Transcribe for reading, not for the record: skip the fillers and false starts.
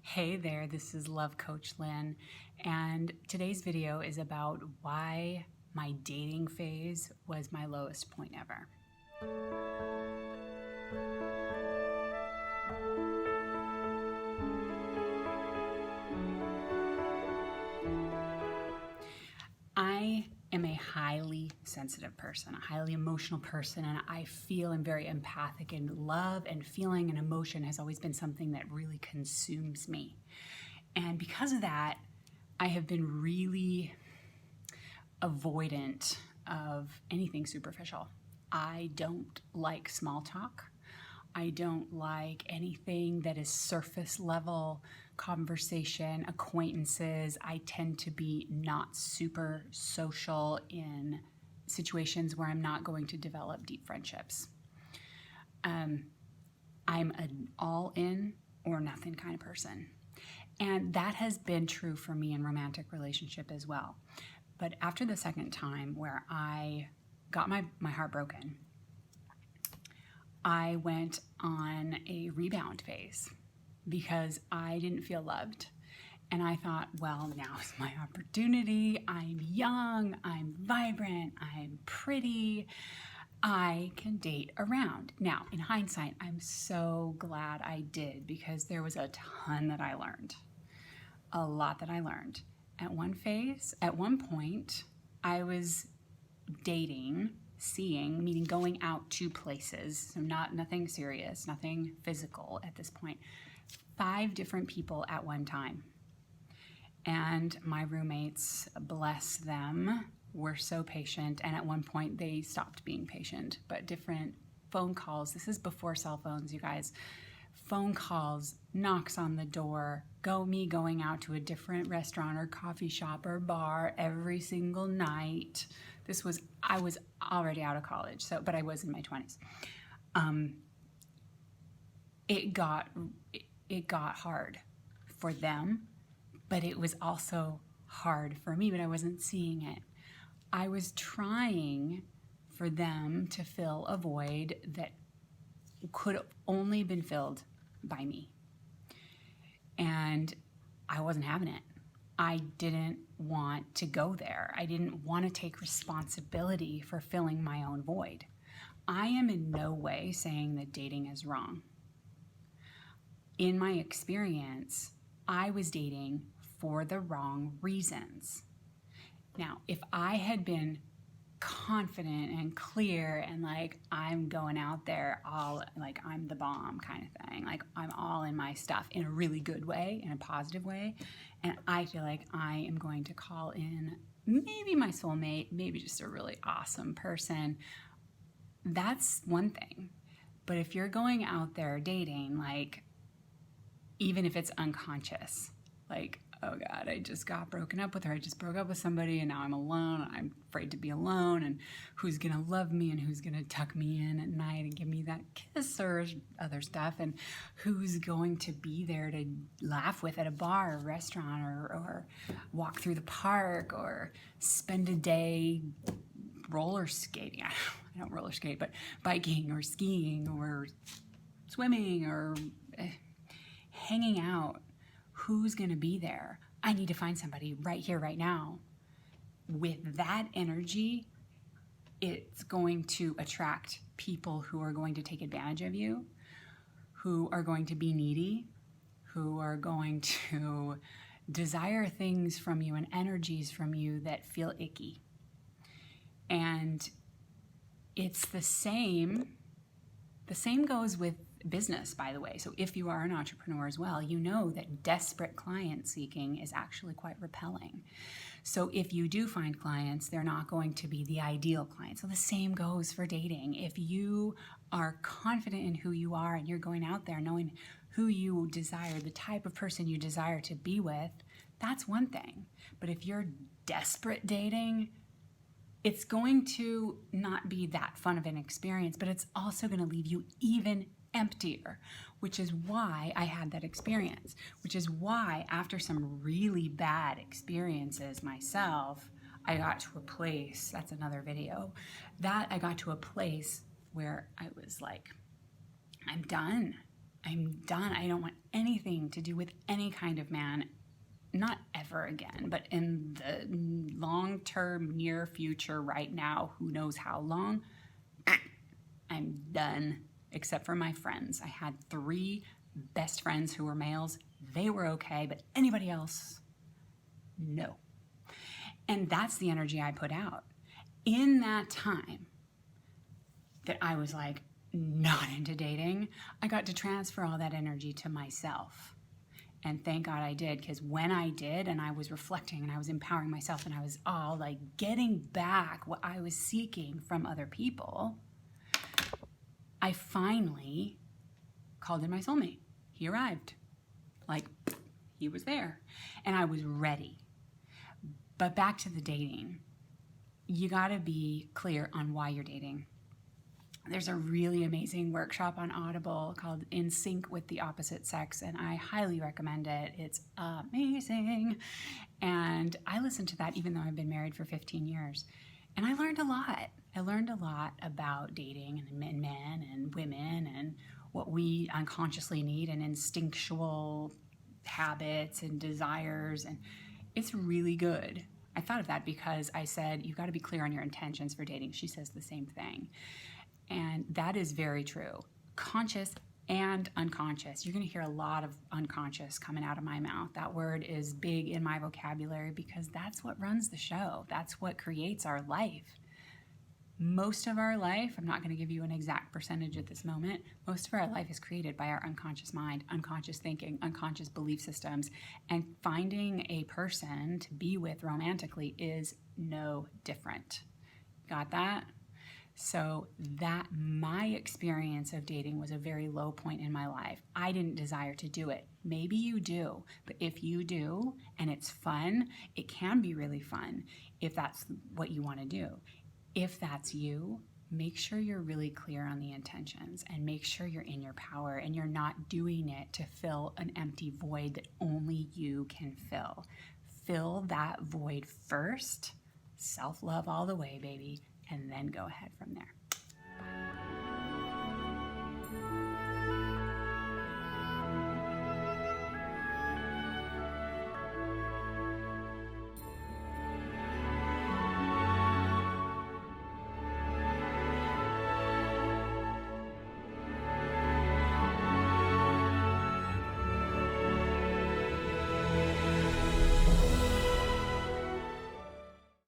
Hey there, this is Love Coach Lynn, and today's video is about why my dating phase was my lowest point ever. I am a highly sensitive person, a highly emotional person, and I feel I'm very empathic, and love and feeling and emotion has always been something that really consumes me. And because of that, I have been really avoidant of anything superficial. I don't like small talk. I don't like anything that is surface level conversation, acquaintances. I tend to be not super social in situations where I'm not going to develop deep friendships. I'm an all in or nothing kind of person. And that has been true for me in romantic relationship as well. But after the second time where I got my heart broken, I went on a rebound phase because I didn't feel loved. And I thought, well, now is my opportunity. I'm young, I'm vibrant, I'm pretty. I can date around. Now, in hindsight, I'm so glad I did because there was a ton that I learned. A lot that I learned. At one point, I was dating, seeing, meaning going out to places, so nothing serious, nothing physical at this point, 5 different people at one time. And my roommates, bless them, were so patient, and at one point they stopped being patient, but different phone calls. This is before cell phones, you guys. Phone calls, knocks on the door, going out to a different restaurant or coffee shop or bar every single night. I was already out of college, but I was in my 20s. It got hard for them, but it was also hard for me, but I wasn't seeing it. I was trying for them to fill a void that could have only been filled by me. And I wasn't having it. I didn't want to go there. I didn't want to take responsibility for filling my own void. I am in no way saying that dating is wrong. In my experience, I was dating for the wrong reasons. Now, if I had been confident and clear and like I'm going out there all like I'm the bomb kind of thing, like I'm all in my stuff in a really good way, in a positive way, and I feel like I am going to call in maybe my soulmate, maybe just a really awesome person, that's one thing. But if you're going out there dating, like even if it's unconscious, like, oh God, I just got broken up with her. I just broke up with somebody and now I'm alone. I'm afraid to be alone, and who's gonna love me and who's gonna tuck me in at night and give me that kiss or other stuff, and who's going to be there to laugh with at a bar or restaurant or walk through the park or spend a day roller skating. I don't roller skate, but biking or skiing or swimming or hanging out. Who's going to be there? I need to find somebody right here, right now. With that energy, it's going to attract people who are going to take advantage of you, who are going to be needy, who are going to desire things from you and energies from you that feel icky. And it's the same goes with business, by the way. So if you are an entrepreneur as well, you know that desperate client seeking is actually quite repelling. So if you do find clients, they're not going to be the ideal client. So the same goes for dating. If you are confident in who you are and you're going out there knowing who you desire, the type of person you desire to be with, that's one thing. But if you're desperate dating, it's going to not be that fun of an experience, but it's also going to leave you even emptier, which is why I had that experience, which is why after some really bad experiences myself, I got to a place, that's another video, that I got to a place where I was like, I'm done. I'm done. I don't want anything to do with any kind of man, not ever again, but in the long-term, near future, right now, who knows how long, I'm done, except for my friends. I had 3 best friends who were males. They were okay, but anybody else, no. And that's the energy I put out. In that time that I was like not into dating, I got to transfer all that energy to myself. And thank God I did, because when I did and I was reflecting and I was empowering myself and I was all like getting back what I was seeking from other people, I finally called in my soulmate. He arrived. Like, he was there. And I was ready. But back to the dating. You gotta be clear on why you're dating. There's a really amazing workshop on Audible called In Sync with the Opposite Sex, and I highly recommend it. It's amazing. And I listened to that even though I've been married for 15 years. And I learned a lot. I learned a lot about dating and men and women and what we unconsciously need and instinctual habits and desires. And it's really good. I thought of that because I said, you've got to be clear on your intentions for dating. She says the same thing. And that is very true. Conscious and unconscious. You're going to hear a lot of unconscious coming out of my mouth. That word is big in my vocabulary because that's what runs the show. That's what creates our life. Most of our life, I'm not going to give you an exact percentage at this moment, most of our life is created by our unconscious mind, unconscious thinking, unconscious belief systems, and finding a person to be with romantically is no different. Got that? So that my experience of dating was a very low point in my life. I didn't desire to do it. Maybe you do, but if you do and it's fun, it can be really fun if that's what you want to do. If that's you, make sure you're really clear on the intentions and make sure you're in your power and you're not doing it to fill an empty void that only you can fill. Fill that void first, self-love all the way, baby, and then go ahead from there.